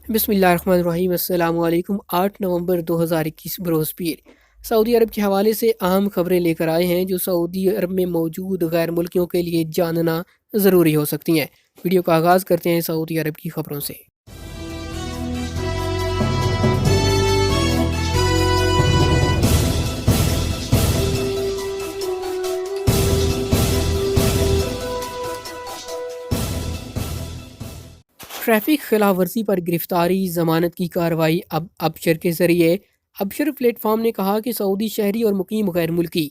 बिस्मिल्लाहिर्रहमानिर्रहीम। अस्सलाम वालेकुम। 8 नवंबर 2021 बरोज़ पीर सऊदी अरब के हवाले से अहम खबरें लेकर आए हैं जो सऊदी अरब में मौजूद गैर मुल्कियों के लिए जानना ज़रूरी हो सकती हैं। वीडियो का आगाज़ करते हैं सऊदी अरब की खबरों से। ट्रैफिक खिलाफ वर्जी पर गिरफ्तारी जमानत की कार्रवाई अब अबशर के जरिए। अबशर प्लेटफॉर्म ने कहा कि सऊदी शहरी और मुकीम गैर मुल्की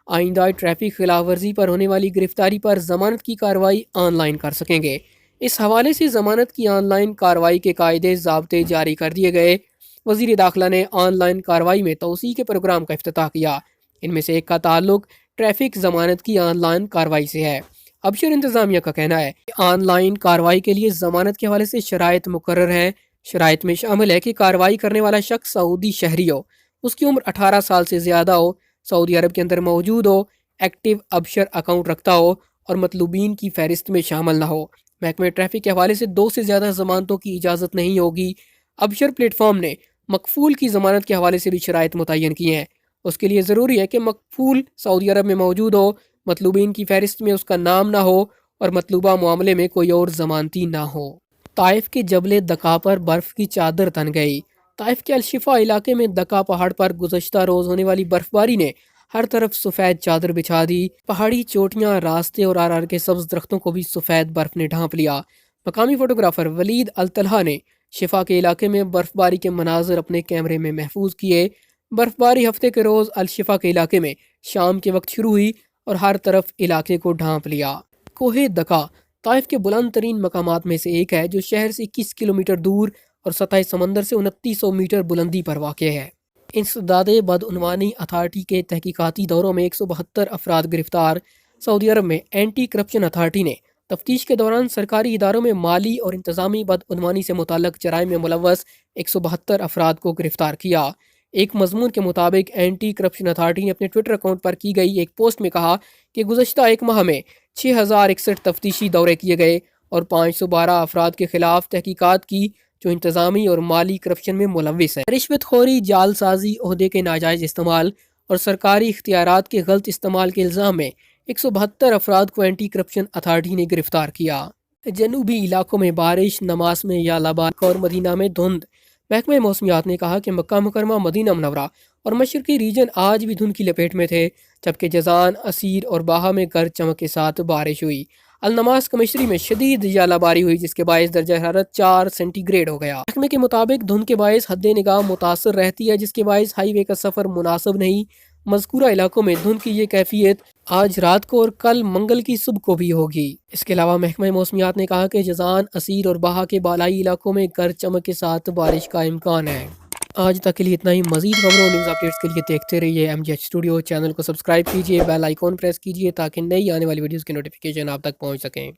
आइंदा ट्रैफिक खिलाफ वर्जी पर होने वाली गिरफ्तारी पर जमानत की कार्रवाई ऑनलाइन कर सकेंगे। इस हवाले से जमानत की ऑनलाइन कार्रवाई के कायदे ज़ाब्ते जारी कर दिए गए। वजीर दाखिला ने ऑनलाइन कार्रवाई में तोसी के प्रोग्राम का इफ्तिताह किया। इनमें से एक का ताल्लुक ट्रैफिक जमानत की ऑनलाइन कार्रवाई से है। अबशर इंतजामिया का कहना है कि ऑनलाइन कार्रवाई के लिए जमानत के हवाले से शराइत मुकर्रर हैं। शराइत में शामिल है कि कार्रवाई करने वाला शख्स सऊदी शहरी हो, उसकी उम्र 18 साल से ज़्यादा हो, सऊदी अरब के अंदर मौजूद हो, एक्टिव अबशर अकाउंट रखता हो और मतलूबीन की फहरिस्त में शामिल ना हो। महकमे ट्रैफिक के हवाले से 2 से ज़्यादा जमानतों की इजाज़त नहीं होगी। अबशर प्लेटफॉर्म ने मकफूल की जमानत के हवाले से भी शराइत मुतय्यन की हैं। उसके लिए ज़रूरी है कि मकफूल सऊदी अरब में मौजूद हो, मतलूबीन की फहरिस्त में उसका नाम ना हो और मतलूबा मामले में कोई और जमानती ना हो। ताइफ के जबले दका पर बर्फ की चादर तन गई। ताइफ के अलशिफा इलाके में दका पहाड़ पर गुज़श्ता रोज होने वाली बर्फबारी ने हर तरफ सफ़ेद चादर बिछा दी। पहाड़ी चोटियां, रास्ते और आर के सब्ज दरख्तों को भी सफ़ेद बर्फ ने ढांप लिया। मकामी फोटोग्राफर वलीद अल तलहा ने शिफा के इलाके में बर्फबारी के मनाजर अपने कैमरे में महफूज किए। बर्फबारी हफ्ते के रोज अलशिफा के इलाके में शाम के वक्त शुरू हुई और हर तरफ इलाके को ढांप लिया। कोहे दका ताइफ के बुलंद तरीन मकामात में से एक है जो शहर से 21 किलोमीटर दूर और सतह समंदर से 2900 मीटर बुलंदी पर वाक़ है। इंसदाद बदउनवानी अथार्टी के तहकीकाती दौरों में 172 अफराद गिरफ्तार। सऊदी अरब में एंटी करप्शन अथार्टी ने तफ्तीश के दौरान सरकारी इदारों में माली और इंतजामी बदउनवानी से मुतल्लक जराइम में मुलव्वस 172 अफराद को गिरफ्तार किया। एक मजमून के मुताबिक एंटी करप्शन अथार्टी ने अपने ट्विटर अकाउंट पर की गई एक पोस्ट में कहा कि गुज़श्ता एक माह में 6061 तफ्तीशी दौरे किए गए और 512 अफराद के खिलाफ तहकीकात की जो इंतजामी और माली करप्शन में मुलव्विस है। रिश्वत खोरी, जालसाजी, ओहदे के नाजायज इस्तेमाल और सरकारी इख्तियारात के गलत इस्तेमाल के इल्ज़ाम में 172 अफराद को एंटी करप्शन अथार्टी ने गिरफ्तार किया। जनूबी इलाकों में बारिश, नमाज में यालाबाद और मदीना में धुंध। महकमे मौसमियात ने कहा कि मक्का मुकरमा, मदीना मुनव्वरा और मशरकी रीजन आज भी धुंध की लपेट में थे, जबकि जजान, असीर और बाहा में गरज चमक के साथ बारिश हुई। अलनमास कमिश्री में शदीद यालाबारी हुई जिसके बायस दर्जा हरारत 4 सेंटीग्रेड हो गया। महकमे के मुताबिक धुंध के बायस हद्दे निगाह मुतासर रहती है जिसके बायस हाईवे का सफर मुनासिब नहीं। मज़कूरा इलाकों में धुंध की ये कैफियत आज रात को और कल मंगल की सुबह को भी होगी। इसके अलावा महकमा मौसमियात ने कहा कि जजान, असीर और बाहा के बालाई इलाकों में गरज चमक के साथ बारिश का इम्कान है। आज तक के लिए इतना ही। मजीद खबरों और न्यूज़ अपडेट्स के लिए देखते रहिए MGH स्टूडियो। चैनल को सब्सक्राइब कीजिए, बेल आइकॉन प्रेस कीजिए ताकि नई आने वाली वीडियोस की नोटिफिकेशन आप तक पहुंच सकें।